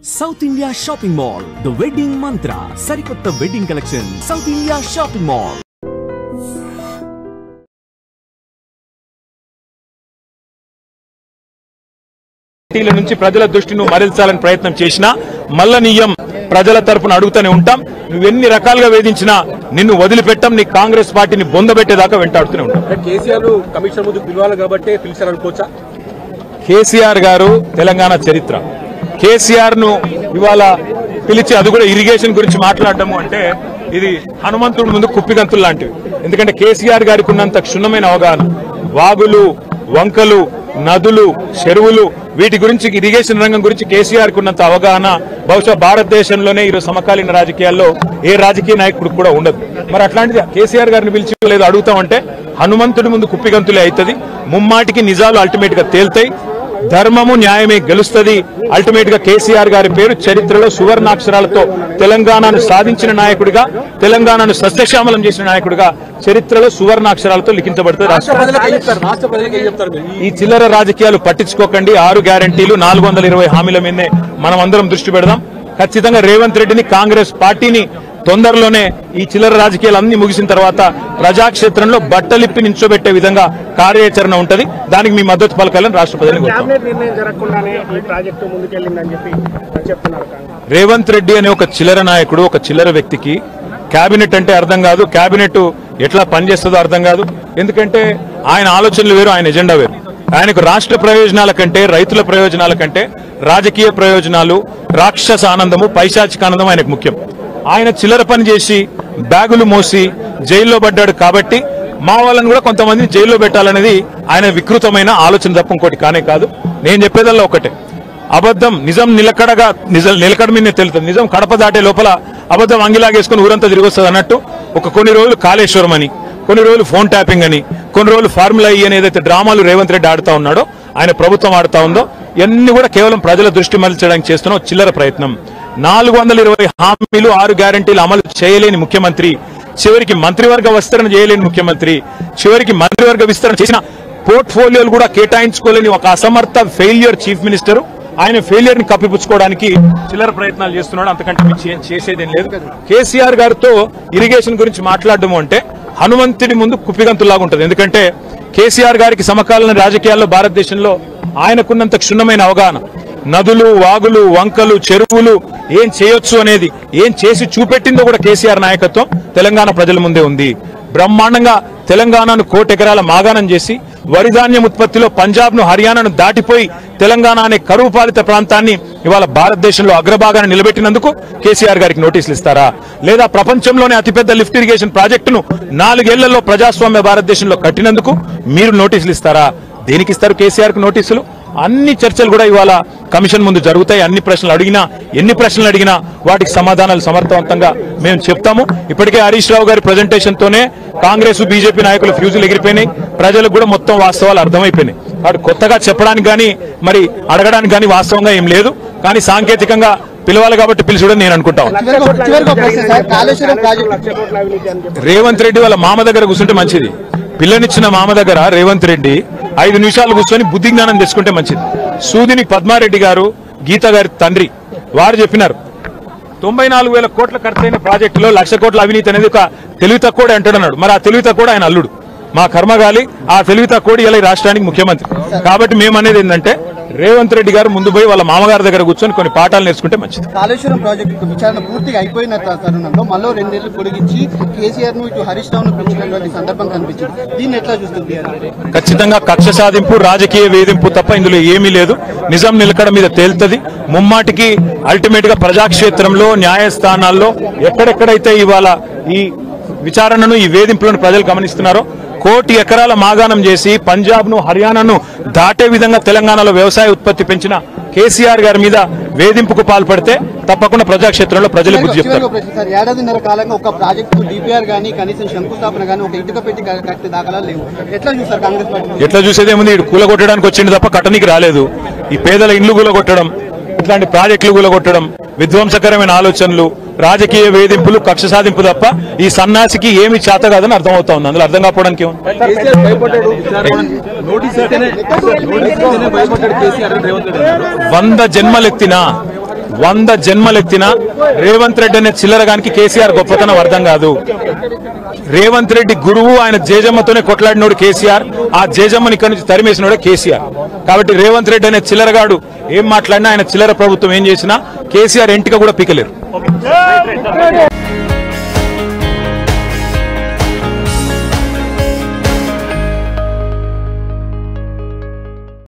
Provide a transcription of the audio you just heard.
South India Shopping Mall, the wedding mantra, Sarikotta wedding collection, South India Shopping Mall. నుంచి ప్రజల దృష్టిని మరల్చాలని ప్రయత్నం చేసినా మల్లనీయం ప్రజల తరపున అడుగుతూనే ఉంటాం. నువ్వు ఎన్ని రకాలుగా వేధించినా నిన్ను వదిలిపెట్టం, నీ కాంగ్రెస్ పార్టీని బొందబెట్టేదాకా వెంటాడుతూనే ఉంటాం. కేసీఆర్ కమిషన్ ముందు పిలవాలి కాబట్టి పిలిచారనుకోవచ్చా? కేసీఆర్ గారు తెలంగాణ చరిత్ర. కేసీఆర్ ను ఇవాళ పిలిచి అది కూడా ఇరిగేషన్ గురించి మాట్లాడటము అంటే ఇది హనుమంతుడి ముందు కుప్పిగంతులు లాంటివి. ఎందుకంటే కేసీఆర్ గారికి ఉన్నంత క్షుణ్ణమైన అవగాహన, వాగులు, వంకలు, నదులు, చెరువులు, వీటి గురించి ఇరిగేషన్ రంగం గురించి కేసీఆర్ కు ఉన్నంత అవగాహన బహుశా భారతదేశంలోనే ఈరోజు సమకాలీన రాజకీయాల్లో ఏ రాజకీయ నాయకుడు కూడా ఉండదు. మరి అట్లాంటిది కేసీఆర్ గారిని పిలిచి లేదు అడుగుతామంటే హనుమంతుడి ముందు కుప్పిగంతులే అవుతుంది. ముమ్మాటికి నిజాలు అల్టిమేట్ గా తేల్తాయి, ధర్మము న్యాయమే గెలుస్తుంది. అల్టిమేట్ గా కేసీఆర్ గారి పేరు చరిత్రలో సువర్ణాక్షరాలతో తెలంగాణను సాధించిన నాయకుడిగా, తెలంగాణను సస్యశ్యామలం చేసిన నాయకుడిగా చరిత్రలో సువర్ణాక్షరాలతో లిఖించబడుతుంది. ఈ చిల్లర రాజకీయాలు పట్టించుకోకండి. 6 గ్యారంటీలు 420 హామీల మీదే మనం అందరం దృష్టి పెడదాం. ఖచ్చితంగా రేవంత్ రెడ్డిని, కాంగ్రెస్ పార్టీని తొందరలోనే ఈ చిల్లర రాజకీయాలు అన్ని ముగిసిన తర్వాత ప్రజాక్షేత్రంలో బట్టలిప్పి నించోబెట్టే విధంగా కార్యాచరణ ఉంటది. దానికి మీ మద్దతు పలకాలని రాష్ట్ర ప్రజలకు రేవంత్ రెడ్డి అనే ఒక చిల్లర నాయకుడు, ఒక చిల్లర వ్యక్తికి కేబినెట్ అంటే అర్థం కాదు, కేబినెట్ ఎట్లా పనిచేస్తుందో అర్థం కాదు. ఎందుకంటే ఆయన ఆలోచనలు వేరు, ఆయన ఎజెండా వేరు. ఆయనకు రాష్ట్ర ప్రయోజనాల కంటే, రైతుల ప్రయోజనాల కంటే రాజకీయ ప్రయోజనాలు, రాక్షస ఆనందము, పైశాచిక ఆనందం ఆయనకు ముఖ్యం. ఆయన చిల్లర పని చేసి బ్యాగులు మోసి జైల్లో పడ్డాడు కాబట్టి మా వాళ్ళని కూడా కొంతమంది జైల్లో పెట్టాలనేది ఆయన వికృతమైన ఆలోచన తప్ప ఇంకోటి కానే కాదు. నేను చెప్పేదల్లా ఒకటే, అబద్ధం నిజం నిలకడ మీదనే తెలుస్తుంది. నిజం కడప దాటే లోపల అబద్ధం అంగిలాగేసుకుని ఊరంతా తిరిగి వస్తుంది అన్నట్టు కొన్ని రోజులు కాళేశ్వరం అని, కొన్ని రోజులు ఫోన్ ట్యాపింగ్ అని, కొన్ని రోజులు ఫార్ములా ఈ అని ఏదైతే డ్రామాలు రేవంత్ రెడ్డి ఆడుతా ఉన్నాడో, ఆయన ప్రభుత్వం ఆడుతా ఉందో, ఇవన్నీ కూడా కేవలం ప్రజల దృష్టి మరల్చడానికి చేస్తున్న చిల్లర ప్రయత్నం. 420 హామీలు 6 గ్యారంటీలు అమలు చేయలేని ముఖ్యమంత్రి, చివరికి మంత్రివర్గ విస్తరణ చేయలేని ముఖ్యమంత్రి, చివరికి మంత్రివర్గ విస్తరణ చేసిన పోర్ట్ఫోలియోలు కూడా కేటాయించుకోలేని ఒక అసమర్థ ఫెయిల్యూర్ చీఫ్ మినిస్టర్, ఆయన ఫెయిల్యూర్ ని కప్పిపుచ్చుకోవడానికి చిల్లర ప్రయత్నాలు చేస్తున్నాడు. అంతకంటే చేసేదేం లేదు. కేసీఆర్ గారితో ఇరిగేషన్ గురించి మాట్లాడడం అంటే హనుమంతుడి ముందు కుప్పిగంతులాగా ఉంటుంది. ఎందుకంటే కేసీఆర్ గారికి సమకాలీన రాజకీయాల్లో భారతదేశంలో ఆయనకున్నంత క్షుణ్ణమైన అవగాహన, నదులు, వాగులు, వంకలు, చెరువులు ఏం చేయొచ్చు అనేది, ఏం చేసి చూపెట్టిందో కూడా కేసీఆర్ నాయకత్వం తెలంగాణ ప్రజల ముందే ఉంది. బ్రహ్మాండంగా తెలంగాణను 1 కోటి ఎకరాల మాగాణం చేసి వరిధాన్యం ఉత్పత్తిలో పంజాబ్ ను, హర్యానాను దాటిపోయి తెలంగాణ అనే కరువు పాలిత ప్రాంతాన్ని ఇవాళ భారతదేశంలో అగ్రభాగాన్ని నిలబెట్టినందుకు కేసీఆర్ గారికి నోటీసులు ఇస్తారా? లేదా ప్రపంచంలోనే అతిపెద్ద లిఫ్ట్ ఇరిగేషన్ ప్రాజెక్టును 4 ఏళ్లలో ప్రజాస్వామ్య భారతదేశంలో కట్టినందుకు మీరు నోటీసులు ఇస్తారా? దేనికి ఇస్తారు కేసీఆర్ కు నోటీసులు? అన్ని చర్చలు కూడా ఇవాళ కమిషన్ ముందు జరుగుతాయి. ఎన్ని ప్రశ్నలు అడిగినా వాటికి సమాధానాలు సమర్థవంతంగా మేము చెప్తాము. ఇప్పటికే హరీష్ రావు గారి ప్రజెంటేషన్ తోనే కాంగ్రెస్, బీజేపీ నాయకుల ఫ్యూజులు ఎగిరిపోయినాయి. ప్రజలకు కూడా మొత్తం వాస్తవాలు అర్థమైపోయినాయి. వాడు కొత్తగా చెప్పడానికి కానీ మరి అడగడానికి కానీ వాస్తవంగా ఏం లేదు. కానీ సాంకేతికంగా పిలవాలి కాబట్టి పిలిచడం నేను అనుకుంటాను. రేవంత్ రెడ్డి వాళ్ళ మామ దగ్గర కూర్చుంటే మంచిది. పిల్లనిచ్చిన మామ దగ్గర రేవంత్ రెడ్డి 5 నిమిషాలు కూర్చొని బుద్ధి జ్ఞానం తెచ్చుకుంటే మంచిది. సూదిని పద్మారెడ్డి గారు, గీత గారి తండ్రి, వారు చెప్పినారు 94,000 కోట్ల ఖర్చైన ప్రాజెక్టులో 1,00,000 కోట్ల అవినీతి అనేది ఒక తెలివి తక్కువ అంటాడన్నాడు. మరి ఆ తెలివి తక్కువ ఆయన అల్లుడు, మా కర్మగాలి. ఆ తెలివి తక్కువ ఇలా రాష్ట్రానికి ముఖ్యమంత్రి. కాబట్టి మేము అనేది ఏంటంటే రేవంత్ రెడ్డి గారు ముందు పోయి వాళ్ళ మామగారి దగ్గర కూర్చొని కొన్ని పాఠాలు నేర్చుకుంటే మంచిది. కాళేశ్వరం ప్రాజెక్టు విచారణ పూర్తిగా అయిపోయిన తరుణంలో మళ్ళీ 2 ఏళ్లు పొడిగించి కేసీఆర్ ను ఇటు హరీష్ రావు ను పెంచినటువంటి సందర్భం కనిపించింది. దీన్ని ఎట్లా చూస్తుంది? ఖచ్చితంగా కక్ష సాధింపు, రాజకీయ వేధింపు తప్ప ఇందులో ఏమీ లేదు. నిజం నిలకడ మీద తేలుతుంది. ముమ్మాటికి అల్టిమేట్ గా ప్రజాక్షేత్రంలో, న్యాయస్థానాల్లో ఎక్కడెక్కడైతే ఇవాళ ఈ విచారణను, ఈ వేధింపులను ప్రజలు గమనిస్తున్నారో, 1 కోటి ఎకరాల మాగాణం చేసి పంజాబ్ ను, హర్యానాను దాటే విధంగా తెలంగాణలో వ్యవసాయ ఉత్పత్తి పెంచిన కేసీఆర్ గారి మీద వేధింపుకు పాల్పడితే తప్పకుండా ప్రజాక్షేత్రంలో ప్రజలు బుద్ధి చెప్తారు. 1.5 ఏడాదిన్నర కాలంగా ఒక ప్రాజెక్టు డిపిఆర్ గానీ, కనీసం శంకుస్థాపన గానీ, ఒక ఇటుక పెట్టి కట్టే దాఖలాలు లేవు. ఎట్లా చూస్తారు కాంగ్రెస్ పార్టీ? ఎట్లా చూసేదేముంది? ఇటు కూలగొట్టడానికి వచ్చింది తప్ప కట్టనికి రాలేదు. ఈ పేదల ఇండ్లు కూలగొట్టడం, ఇట్లాంటి ప్రాజెక్టులు కూలగొట్టడం, విధ్వంసకరమైన ఆలోచనలు, రాజకీయ వేధింపులు, కక్ష సాధింపు తప్ప ఈ సన్నాసికి ఏమి చేత కాదని అర్థమవుతా ఉంది. అందులో అర్థం కాకపోవడానికి 100 జన్మలెత్తినా 100 జన్మలెత్తినా రేవంత్ రెడ్డి అనే చిల్లరగానికి కేసీఆర్ గొప్పతనం అర్థం కాదు. రేవంత్ రెడ్డి గురువు, ఆయన జేజమ్మతోనే కొట్లాడినోడు కేసీఆర్, ఆ జేజమ్మని ఇక్కడి నుంచి తరిమేసినోడే కేసీఆర్. కాబట్టి రేవంత్ రెడ్డి అనే చిల్లరగాడు ఏం మాట్లాడినా, ఆయన చిల్లర ప్రభుత్వం ఏం చేసినా కేసీఆర్ ఎంటిక కూడా పీకలేరు.